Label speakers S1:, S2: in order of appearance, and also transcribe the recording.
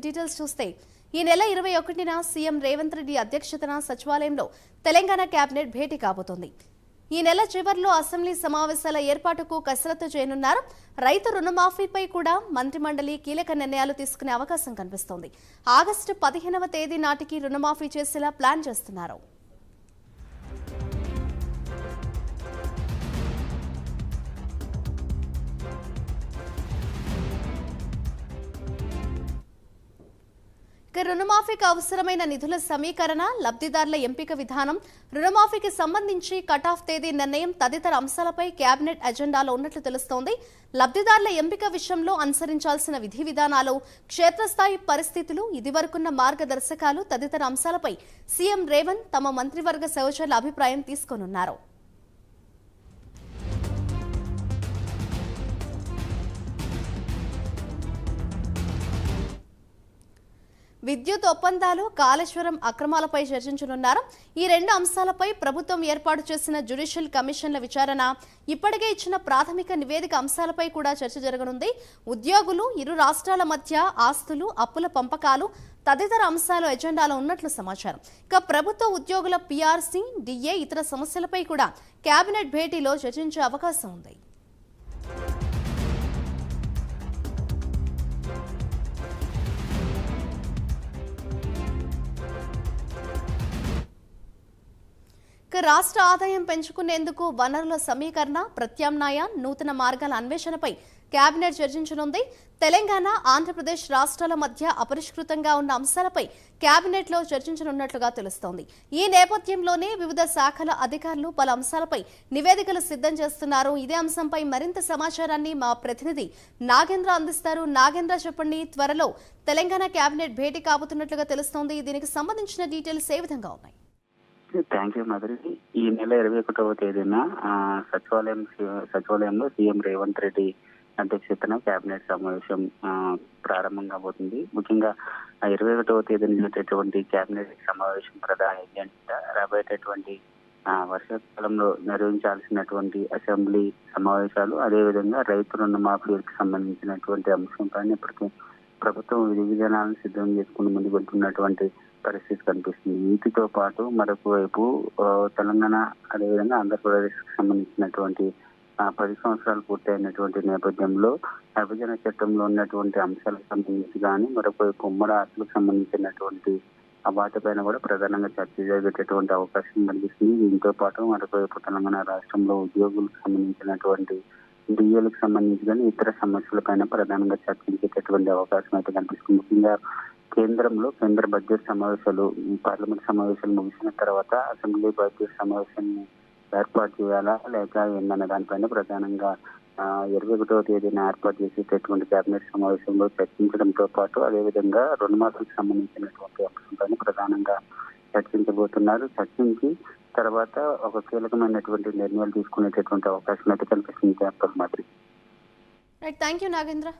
S1: Details చూస్తే ఈ నెల 21న సీఎం రేవంత్ రెడ్డి అధ్యక్షతన సచివాలయంలో తెలంగాణ కేబినెట్ భేటీ కాబోతోంది. ఈ నెల చివర్లో అసెంబ్లీ సమావేశాల ఏర్పాటుకు కసరత్తు చేయనున్నారు. రైతు రుణమాఫీపై కూడా మంత్రిమండలి కీలక నిర్ణయాలు తీసుకునే అవకాశం కనిపిస్తోంది. ఆగస్టు 15వ తేదీ నాటికి రుణమాఫీ చేసేలా ప్లాన్ చేస్తున్నారు. రుణమాఫీకి అవసరమైన నిధుల సమీకరణ, లబ్ధిదారుల ఎంపిక విధానం, రుణమాఫీకి సంబంధించి కటాఫ్ తేదీ నిర్ణయం తదితర అంశాలపై కేబినెట్ ఎజెండాలో ఉన్నట్లు తెలుస్తోంది. లబ్ధిదారుల ఎంపిక విషయంలో అనుసరించాల్సిన విధి విధానాలు, క్షేత్రస్థాయి పరిస్థితులు, ఇదివరకున్న మార్గదర్శకాలు తదితర అంశాలపై సీఎం రేవంత్ తమ మంత్రివర్గ సహచరుల అభిప్రాయం తీసుకోనున్నారు. విద్యుత్ ఒప్పందాలు, కాళేశ్వరం అక్రమాలపై చర్చించనున్నారు. ఈ రెండు అంశాలపై ప్రభుత్వం ఏర్పాటు చేసిన జ్యుడిషియల్ కమిషన్ల విచారణ, ఇప్పటికే ఇచ్చిన ప్రాథమిక నివేదిక అంశాలపై కూడా చర్చ జరగనుంది. ఉద్యోగులు, ఇరు రాష్ట్రాల మధ్య ఆస్తులు, అప్పుల పంపకాలు తదితర అంశాలు ఎజెండాలో ఉన్నట్లు సమాచారం. ఇక ప్రభుత్వ ఉద్యోగుల పీఆర్సీ, డిఏ, ఇతర సమస్యలపై కూడా కేబినెట్ భేటీలో చర్చించే అవకాశం ఉంది. రాష్ట్ర ఆదాయం పెంచుకునేందుకు వనరుల సమీకరణ, ప్రత్యామ్నాయ, నూతన మార్గాల అన్వేషణపై కేబినెట్ చర్చించనుంది. తెలంగాణ, ఆంధ్రప్రదేశ్ రాష్ట్రాల మధ్య అపరిష్కృతంగా ఉన్న అంశాలపై కేబినెట్లో చర్చించనున్నట్లుగా తెలుస్తోంది. ఈ నేపథ్యంలోనే వివిధ శాఖల అధికారులు పలు అంశాలపై నివేదికలు సిద్ధం చేస్తున్నారు. ఇదే అంశంపై మరింత సమాచారాన్ని మా ప్రతినిధి నాగేంద్ర అందిస్తారు. నాగేంద్ర, చెప్పండి, త్వరలో తెలంగాణ కేబినెట్ భేటీ కాబోతున్నట్లుగా తెలుస్తోంది. దీనికి సంబంధించిన డీటెయిల్స్ ఏ విధంగా ఉన్నాయి?
S2: Thank you Madhuri. ఈ నెల 21వ తేదీన సచివాలయంలో సీఎం రేవంత్ రెడ్డి అధ్యక్షతన కేబినెట్ సమావేశం ప్రారంభం కాబోతుంది. ముఖ్యంగా 21వ తేదీన జరిగేటటువంటి కేబినెట్ సమావేశం ప్రధాన ఎజెండా రాబోయేటటువంటి వర్షాకాలంలో నిర్వహించాల్సినటువంటి అసెంబ్లీ సమావేశాలు, అదేవిధంగా రైతు రుణమాఫీకి సంబంధించినటువంటి అంశంపైన ఇప్పటికే ప్రభుత్వం విధి విధానాలను సిద్ధం చేసుకుని ముందుకు వెళ్తున్నటువంటి పరిస్థితి కనిపిస్తుంది. వీటితో పాటు మరొక వైపు తెలంగాణ, అదేవిధంగా ఆంధ్రప్రదేశ్ కు సంబంధించినటువంటి 10 సంవత్సరాలు పూర్తయినటువంటి నేపథ్యంలో విభజన చట్టంలో ఉన్నటువంటి అంశాలకు సంబంధించి కానీ, మరొక వైపు ఉమ్మడి ఆస్తులకు సంబంధించినటువంటి వాటిపైన కూడా ప్రధానంగా చర్చ జరిగేటటువంటి అవకాశం కనిపిస్తుంది. దీంతో పాటు మరొక వైపు తెలంగాణ రాష్ట్రంలో ఉద్యోగులకు సంబంధించినటువంటి డిఏలకు సంబంధించి కానీ ఇతర సమస్యలపైన ప్రధానంగా చర్చించేటటువంటి అవకాశం అయితే కనిపిస్తుంది. ముఖ్యంగా కేంద్రంలో కేంద్ర బడ్జెట్ సమావేశాలు, పార్లమెంట్ సమావేశాలు ముగిసిన తర్వాత అసెంబ్లీ బడ్జెట్ సమావేశాన్ని ఏర్పాటు చేయాలా లేక ఏందన్న దానిపైన ప్రధానంగా 21వ తేదీన ఏర్పాటు చేసేటటువంటి కేబినెట్ సమావేశంలో చర్చించడంతో పాటు అదేవిధంగా రుణమాఫీకి సంబంధించినటువంటి అంశంపైన ప్రధానంగా చర్చించబోతున్నారు. చర్చించి తర్వాత ఒక కీలకమైనటువంటి నిర్ణయాలు తీసుకునేటటువంటి అవకాశం అయితే కనిపిస్తుంది.
S1: Thank you Nagendra.